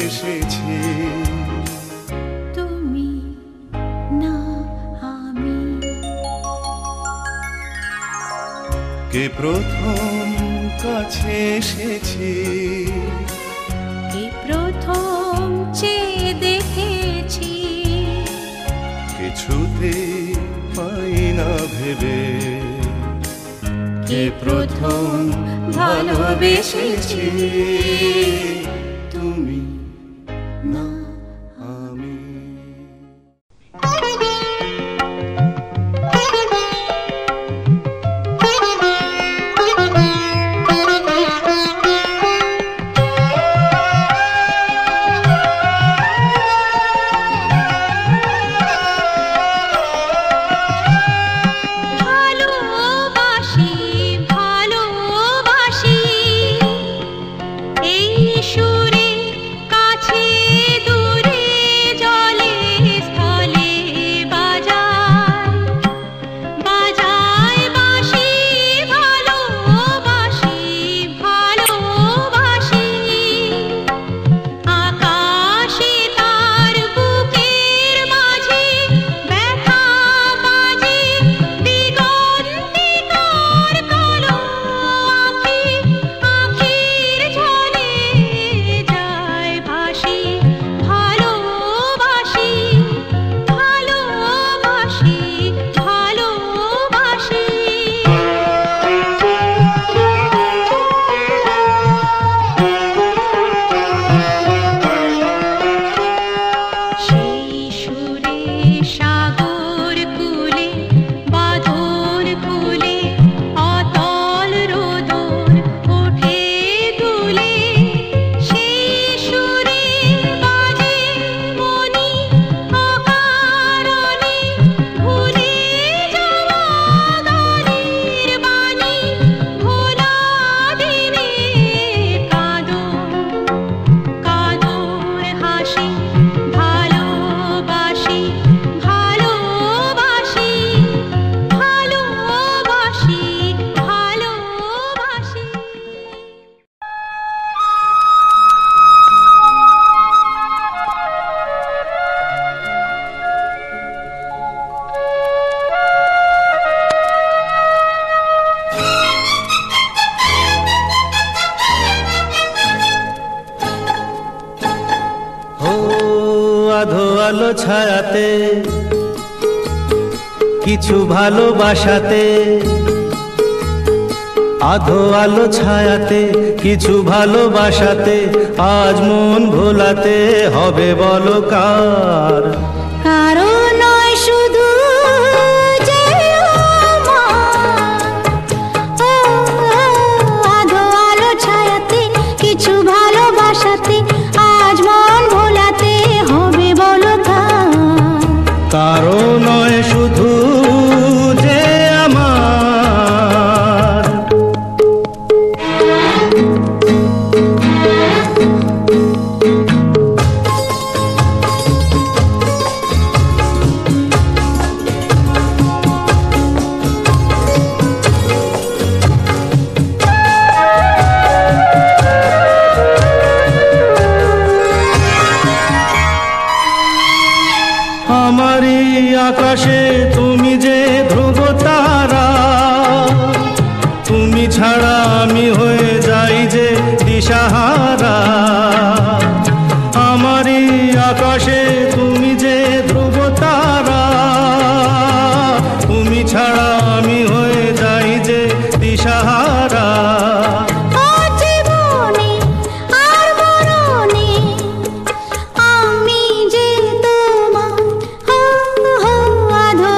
এসেছি। তুমি না আমি। কে প্রথম কাছে এসেছি, কে প্রথম চেয়ে দেখেছি, কিছুতে পাই না ভেবে, কে প্রথম ভালোবেসেছি। তুমি না আমি। ভালোবাসি ভালোবাসি এই সুরে, কাছে দূরে, জলে স্থলে বাজায় বাজায় বাঁশি। ভালোবাসি ভালোবাসি আকাশে তার বুকের মাঝে ব্যথা বাজে, দিগন্তিকার কালো আঁখি আঁখির ঝলে যায় ভাসি। ভালোবাসি ভালোবাসি ভালোবাসি। সেই সুরে সাগর কুলে, বাঁধন খুলে, অতল রোদন ওঠে দুলে। সেই সুরে বাজে মনি অকারণে, ভুলে যাওয়া গানের বাণী, ভোলা দিনে কাঁদন কাঁদন হাসি। ভালোবাসি ভালোবাসি ভালোবাসি ভালোবাসি। ও আধো আলো ছায়াতে, কিছু ভালোবাসাতে, আধো আলো ছায়াতে, কিছু ভালোবাসাতে, আজ মন ভোলাতে হবে বলো কার? কারো নয় শুধু যে আমার, ও আধো আলো ছায়াতে, কিছু ভালোবাসাতে, আজ মন ভোলাতে হবে বলো কার? কারো নয় শুধু যে আমার। আমারই আকাশে তুমি যে ধ্রুব তারা, তুমি ছাড়া আমি হয়ে যাই যে দিশাহারা। আমারই আকাশে তুমি যে ধ্রুব তারা, তুমি ছাড়া আমি হয়ে যাই যে দিশাহারা। ও জীবনে আর মরণে আমি যে তোমার, আধো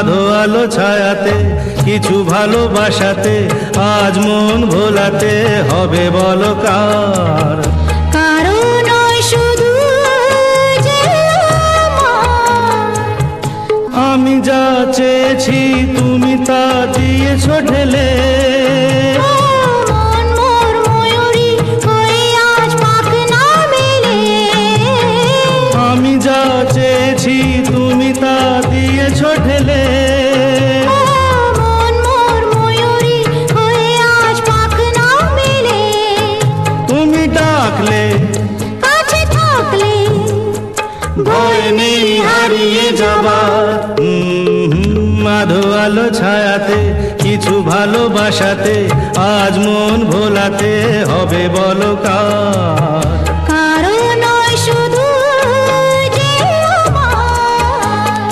আধো আলো ছায়াতে কিছু ভালোবাসাতে আজ মন ভোলাতে হবে বলো কার। কারো নয় শুধু যে আমার। আমি যা চেয়েছি তুমি তা দিয়েছো ঢেলে, মন মোর ময়ূরী হয়ে আজ পাখ না মেলে। আমি যা চেয়েছি তুমি তা দিয়েছো ঢেলে। মন মোর ময়ূরী হয়ে আজ পাখ না মেলে। তুমি ডাকলে কাছে থাকলে ভয় নেই হারিয়ে যাবার। আধো আলো ছায়াতে কিছু ভালোবাসাতে আজ মন ভোলাতে হবে বলো কার। কারো নয় শুধু যে আমার।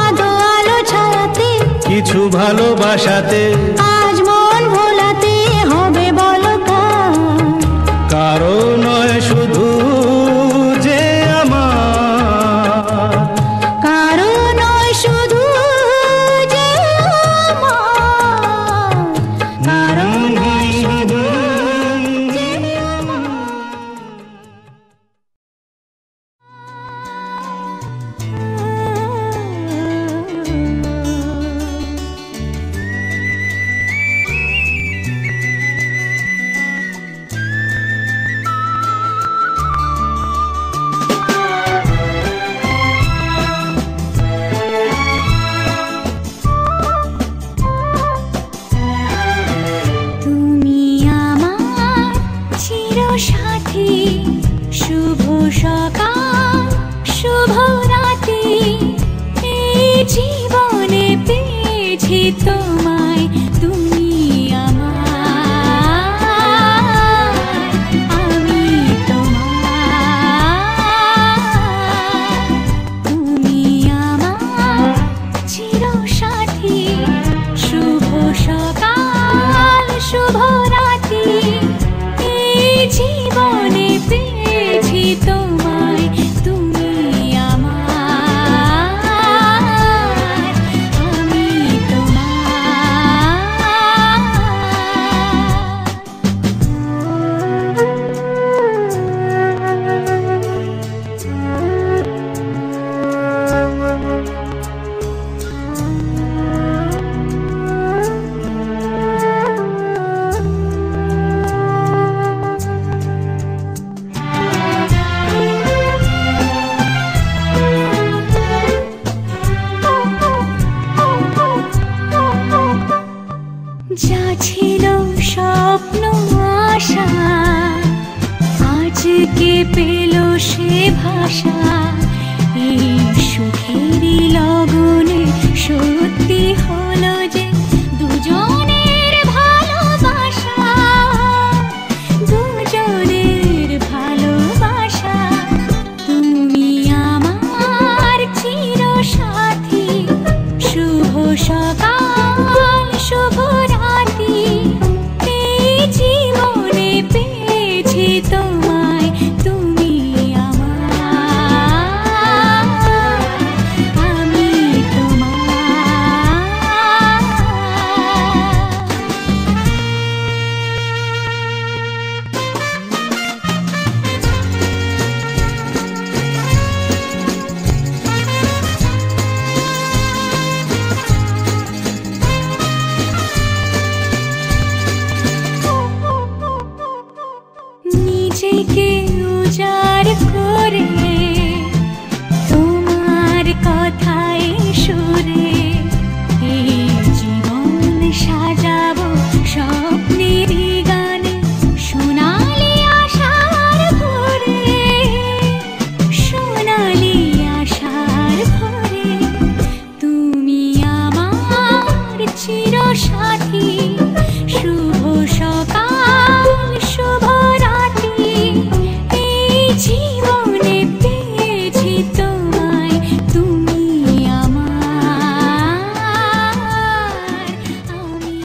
আধো আলো ছায়াতে কিছু ভালোবাসাতে আজ মন ভোলাতে হবে বলো কার। কারো নয় শুধু যে আমার। কারো নয় শুধু যে আমার। কারো নয় শুধু যে তুমি আমার চিরসাথী। শুভ সকাল শুভ রাতি, এই জীবনে পেয়েছি তোমায়। তুমি আমার, আমি তোমার। তুমি আমার চিরসাথী। শুভ সকাল শুভ রাতি, এই জীবনে পেয়েছি তোমায়। তুমি আমার, আমি যা ছিল স্বপ্ন আশা, আজকে পেল সে ভাষা। এই সুখেরই লগনে সত্যি হলো যে দুজনের ভালোবাসা। দুজনের ভালোবাসা। তুমি আমার চিরসাথী। শুভ সকাল শুভ রাতি, এই জীবনে পেয়েছি তোমায়। তুমি আমার, আমি নিজেকে উজাড় করে তোমার কথায় সুরে এই জীবন সাজাবো স্বপ্নের গানে। সোনালি আশার ভোরে, সোনালি আশার ভোরে, তুমি আমার চিরসাথী।